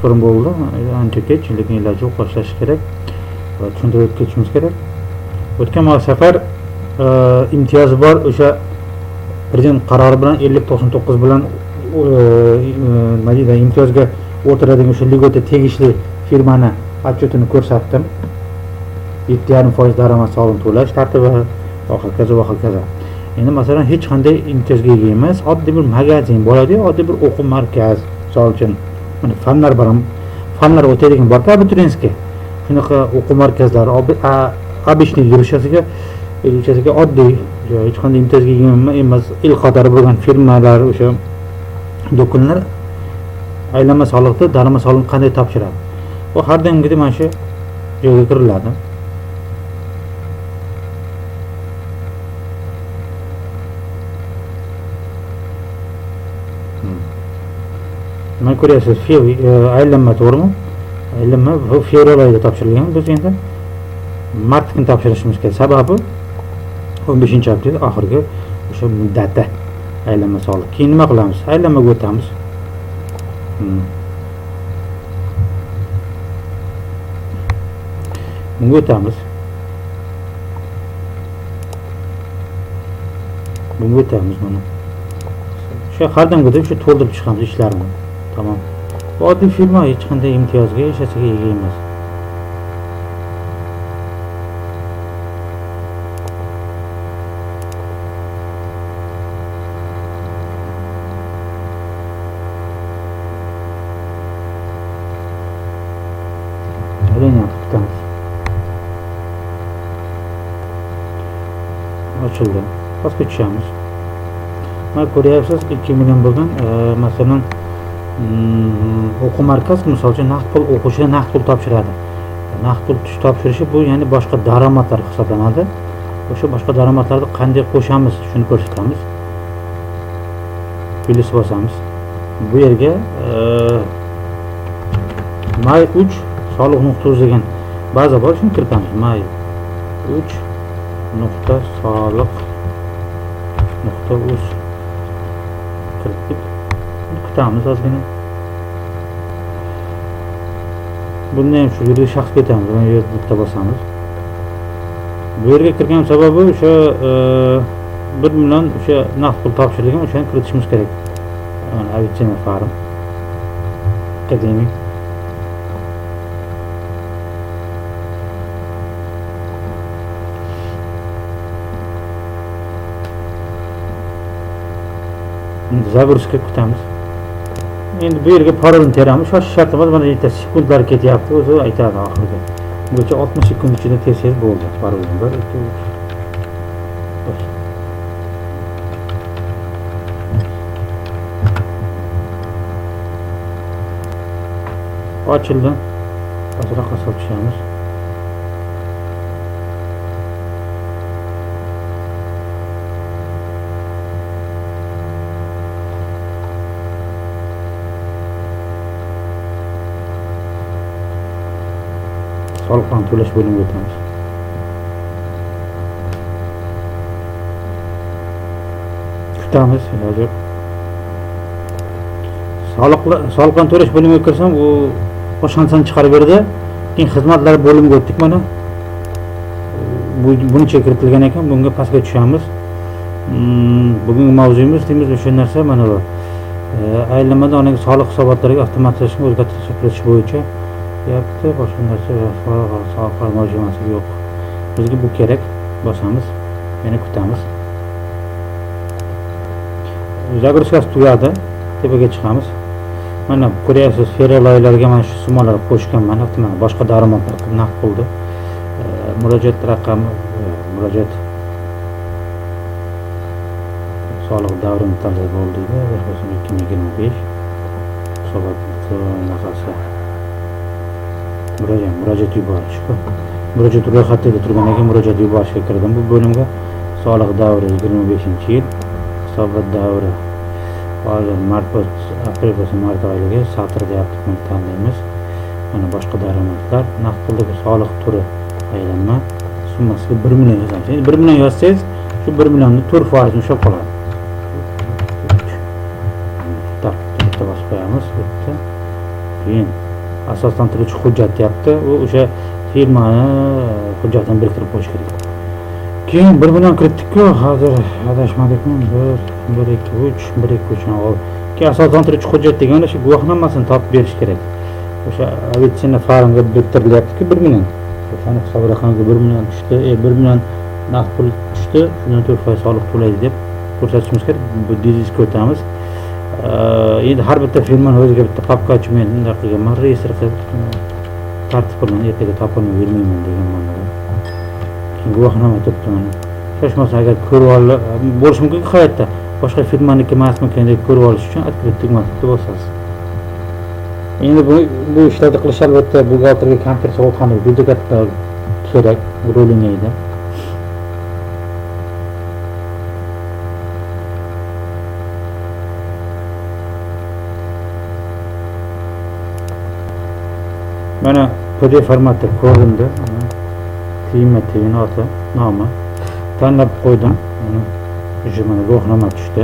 kechqurun bo'ldi. Ancha kech, lekin iloji yo'q, boshlash kerak va tushuntirib ketishimiz kerak. O'tgan safar imtiyozi bor o'sha prezident qarori bilan 5099 bilan nima deydi, imtiyozga o'tiradigan o'sha ligota tegishli firmani отчетini ko'rsatdim. 7,5% daromad solig'ini to'lash tartibi va hokazo va hokazo. Endi masalan hech qanday imtiyozga ega emas, oddiy bir magazin bo'ladi, oddiy bir o'quv markaz, misol uchun mana fanlar o'taydigan bor abituriyentga. Shunaqa o'quv markazlari обычный yurishasiga oddiy, hech qanday imtiyozga ega emas, il qatori bo'lgan firmalar, o'sha do'konlar aylanma soliqda daromad solig'ini qanday topshiradi? Bu har doimgidek mana shu joyga kiriladi. Mana ko'ryapsiz, aylanma to'g'rimi? Aylanma fevral oyida topshirilgan. Biz endi mart kuni topshirishimiz kerak. Sababi 15-aprel oxirgi o'sha muddatda aylanma soliq. Keyin nima qilamiz? Aylanmaga o'tamiz. Bunga o'tamiz. Mana. Shu har doimgidek shu to'ldirib chiqamiz ishlarni. Tamam. Bu oddiy firma hech qanday imtiyozga, hech narsaga ega emas. Açıldı. Başka tushamiz. Mana ko'ryapsiz, 2 million bo'lgan, masalan, o'quv markaz misol uchun naqd pul o'quvchiga naqd pul topshiradi. Naqd pul topshirishi bu ya'ni boshqa daromadlar hisoblanadi. O'sha boshqa daromadlarni qanday qo'shamiz, shuni ko'rsatamiz. Plyus bosamiz. Bu yerga may 3 soliq.uz degan baza bor, shuni kiritamiz. May 3 soliq.uz kiritdik. Kutamiz ozgina. Bunda ham shu yuridik shaxs ketamiz. Mana bu yerda bitta bosamiz. Bu yerga kirgan sababi o'sha 1 million o'sha naqd pul topshirilgan, o'shani kiritishimiz kerak. Mana Avicena Farm Akademik. Zagorskka kutamiz. Endi bu yerga parolni teramiz. Shoshish shart emas, mana bitta sekundlar ketyapti, o'zi aytadi oxirida. Bungacha 60 sekund ichida tersangiz bo'ldi. Parolni 1 2 3. Ochildi. Hozir qasab tushamiz. Soliqlarni to'lash bo'limiga o'tamiz. Kutamiz, iloji yo'q. Soliqlarni to'lash bo'limiga kirsam, u qo'shimchani chiqarib berdi. Keyin xizmatlar bo'limiga o'tdik mana. Buncha kiritilgan ekan, bunga pastga tushamiz. Bugungi mavzuyimiz deymiz o'sha narsa mana bu. Aylanmada onaga soliq hisobotlariga avtomatlashni o'rgatish kiritish bo'yicha yaptı, boshqa narsa soliq mavjudasi yo'q. Bizga bu kerak. Bosamiz, yana kutamiz. Zagorskasi tugadi, tepaga chiqamiz. Mana ko'ryapsiz, fevral oylarga mana shu summalar qo'shganman, mana boshqa daromadlar naqd puldi. Murojaat raqami, murojaat soliq davrini talab bo'ldi, 2025 hisobot nafasi. Murojaat yuborish. Murojaat ro'yxatida turgan ekan, murojaat yuborishga kirdim bu bo'limga. Soliq davri 25-yil, hisobot davri hozir aprel bo'lsa mart oyiga satr deyapti, buni tanlaymiz. Mana boshqa daromadlar, naqd puldagi soliq turi aylanma, summasiga 1 million yozamiz. Endi 1 million yozsangiz, shu 1 millionni 4% ushlab qoladi. Bitta bosib qo'yamiz, bitta. Keyin asoslantiruvchi hujjat deyapti. U o'sha firmani hujjatini biriktirib qo'yish kerak. Keyin bir bilan kiritdik-ku, hozir adashmadikmi? 1 2 3 1 2 3 ol. Keyin asoslantiruvchi hujjat degani o'sha guvohnomasini topib berish kerak. O'sha aviatsiya farmga biriktirilyapti-ku 1 million. O'shani hisob raqamiga 1 million tushdi, 1 million naqd pul tushdi, shundan 4% soliq to'laydi deb ko'rsatishimiz kerak. Bu dizisga o'tamiz. Endi har bitta firmani o'ziga bitta papka ochib men bunday qilganman, reyestr qilib tartib bilan ertaga topilmay bermayman degan ma'noda. Keyin guvohnoma topdi mana. Shoshmasa agar ko'rib bo'lishi mumkin hayotda boshqa firmaniki emasmikan deb ko'rib olish uchun открыть tugmasini bosasiz. Endi bu ishlarni qilish albatta buxgalterga kompyuter sog'liqxona juda katta kerak, rol o'ynaydi. Mana PDF formatda ko'rindi. Tiyma oti, nomi tanlab qo'ydim. Mana guvohnoma tushdi.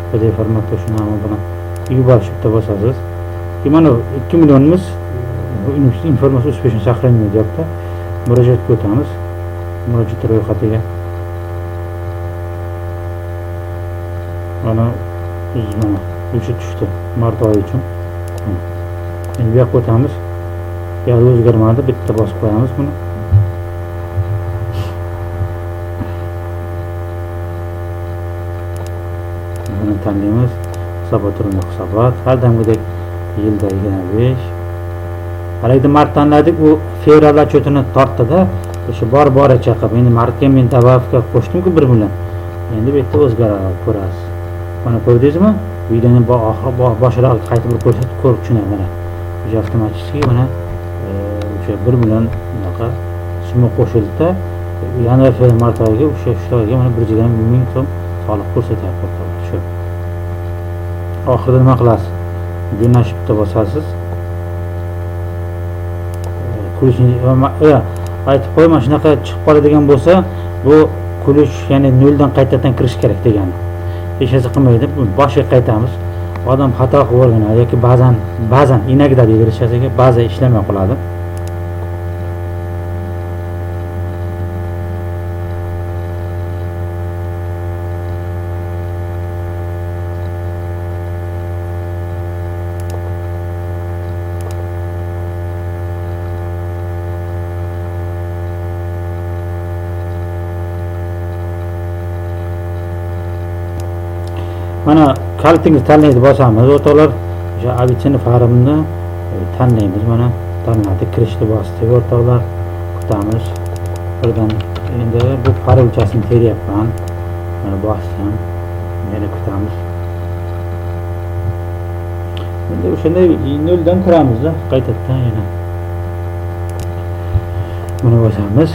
PDF formatda shu nomi bilan yuborishni bosasiz. Mana 2 millionimiz informatsiya uspешно сохранение deyapti. Murojaatga o'tamiz. Murojaat ro'yxatiga. Mana o'sha tushdi mart oyi uchun. Endi bu yoqqa o'tamiz. Yozib o'zgarmadi, bitta bosib qo'yamiz buni. Buni tanlaymiz. Hisobot turini hisobot. Har damgidek yilda 25. Halayda mart tanladik, u fevral otchetini tortdi-da, o'sha bor-boricha qilib. Endi martga men добавка qo'shdim-ku 1 million. Endi bu yerda o'zgaradi, ko'rasiz. Mana ko'rdingizmi? Videoni boshroq qaytib bir ko'rsatib ko'rib tushunadi. O'sha avtomatik mana 1 million bunaqa summa qo'shildi. Yanvar fevral mart oyiga o'sha ishlarga mana 120 ming so'm soliq ko'rsatyapti. Shu. Oxirida nima qilasiz? Jo'nashibda bosasiz. Aytib qo'y, mana shunaqa chiqib qoladigan bo'lsa, bu kulish, ya'ni noldan qaytadan kirish kerak degani. Hech narsa qilmaydi. Boshiga qaytamiz. Odam xato qilib o'rganadi yoki ba'zan inakda deyilishasiga ba'zan ishlamay qoladi. Mana kalitingiz tanlaydi bosamiz. O'rtoqlar, o'sha aviatsiya farmini tanlaymiz. Mana tanladik, kirishni bosdik. O'rtoqlar, kutamiz. Birdan endi bu parolchasini teryapman. Mana bossam, yana kutamiz. Endi o'shanda noldan kiramiz-da, qaytadan yana. Buni bosamiz.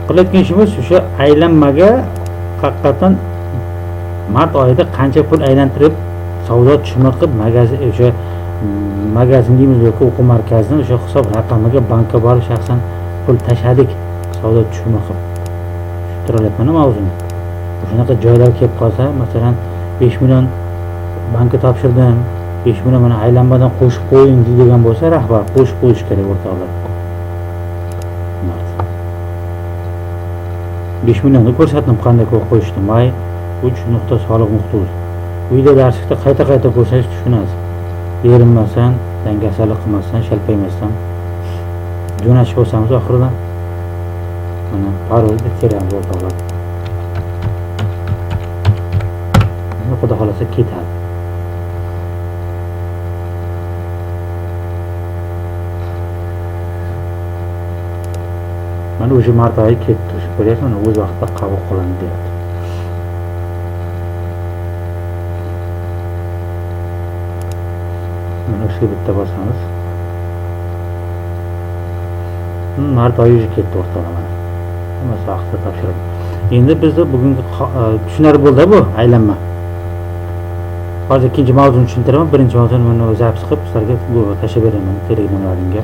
Qilayotgan ishimiz o'sha aylanmaga haqiqatan mart oyida qancha pul aylantirib, savdo tushumi qilib, o'sha magazin deymiz yoki o'quv markazidan o'sha hisob raqamiga bankka borib shaxsan pul tashladik, savdo tushumi qilib. Tushuntiryapman mavzuni. Shunaqa joylar kelib qolsa, masalan 5 million bankka topshirdim, 5 million mana aylanmadan qo'shib qo'ying degan bo'lsa, rahbar qo'shib qo'yish kerak o'rtoqlar. 5 millionni ko'rsatdim qanday qo'yishni. May 3.soliq.uz. Video darslikda qayta ko'rsangiz tushunasiz. Erinmasdan, dangasalik qilmasdan, shalpaymasdan jo'natib bo'lsamiz oxirida. Mana parolni teramiz o'rtoqlar. Xudo xolasa ketadi. Mana o'sha mart oyi ketdi. Ko'ryapsizmi? O'z vaqtida qabul qilindi deyapti. Mana shu bitta bosamiz. Mart oyi ketdi o'rtoqlar. Mana vaqtida topshirib. Endi bizda bugungi tushunarli bo'ldi bu aylanma. Hozir ikkinchi mavzuni tushuntiraman. Birinchi mavzuni men o'zim qilib sizlarga bu tashlab beraman Telegram'laringga.